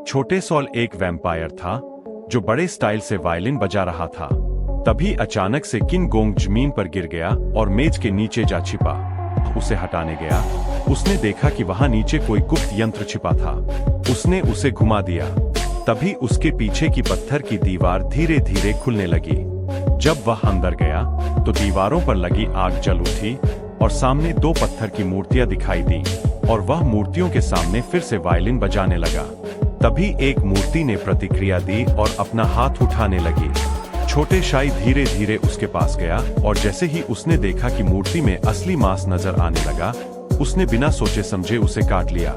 छोटे सॉल एक वैम्पायर था जो बड़े स्टाइल से वायलिन बजा रहा था। तभी अचानक से किंग गोंग जमीन पर गिर गया और मेज के नीचे जा छिपा। उसे हटाने गया। उसने देखा कि वहां नीचे कोई गुप्त यंत्र छिपा था। उसने उसे घुमा दिया। तभी उसके पीछे की पत्थर की दीवार धीरे धीरे खुलने लगी। जब वह अंदर गया तो दीवारों पर लगी आग जल उठी और सामने दो पत्थर की मूर्तियां दिखाई दी और वह मूर्तियों के सामने फिर से वायलिन बजाने लगा। तभी एक मूर्ति ने प्रतिक्रिया दी और अपना हाथ उठाने लगी। छोटे शाई धीरे धीरे उसके पास गया और जैसे ही उसने देखा कि मूर्ति में असली मांस नजर आने लगा, उसने बिना सोचे समझे उसे काट लिया।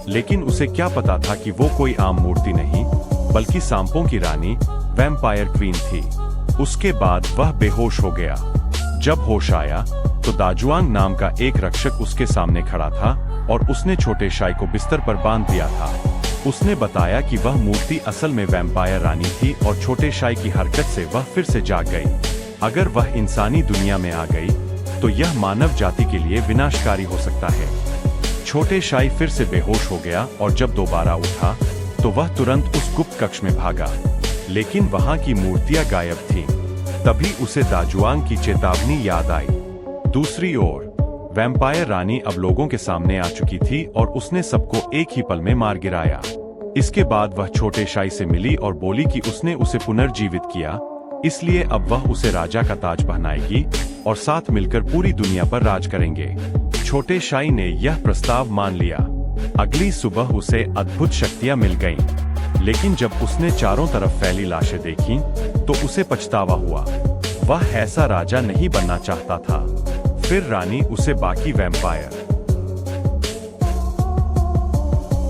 लेकिन उसे क्या पता था कि वो कोई आम मूर्ति नहीं, बल्कि सांपों की रानी वैम्पायर क्वीन थी। उसके बाद वह बेहोश हो गया। जब होश आया तो दाजुआंग नाम का एक रक्षक उसके सामने खड़ा था और उसने छोटे शाई को बिस्तर पर बांध दिया था। उसने बताया कि वह मूर्ति असल में वैम्पायर रानी थी और छोटे शाई की हरकत से वह फिर से जाग गई। अगर वह इंसानी दुनिया में आ गई तो यह मानव जाति के लिए विनाशकारी हो सकता है। छोटे शाई फिर से बेहोश हो गया और जब दोबारा उठा तो वह तुरंत उस गुप्त कक्ष में भागा, लेकिन वहां की मूर्तियां गायब थीं। तभी उसे दाजुआंग की चेतावनी याद आई। दूसरी ओर वैम्पायर रानी अब लोगों के सामने आ चुकी थी और उसने सबको एक ही पल में मार गिराया। इसके बाद वह छोटे शाई से मिली और बोली कि उसने उसे पुनर्जीवित किया, इसलिए अब वह उसे राजा का ताज पहनाएगी और साथ मिलकर पूरी दुनिया पर राज करेंगे। छोटे शाई ने यह प्रस्ताव मान लिया। अगली सुबह उसे अद्भुत शक्तियां मिल गईं, लेकिन जब उसने चारों तरफ फैली लाशें देखीं, तो उसे पछतावा हुआ। वह ऐसा राजा नहीं बनना चाहता था। फिर रानी उसे बाकी वैम्पायर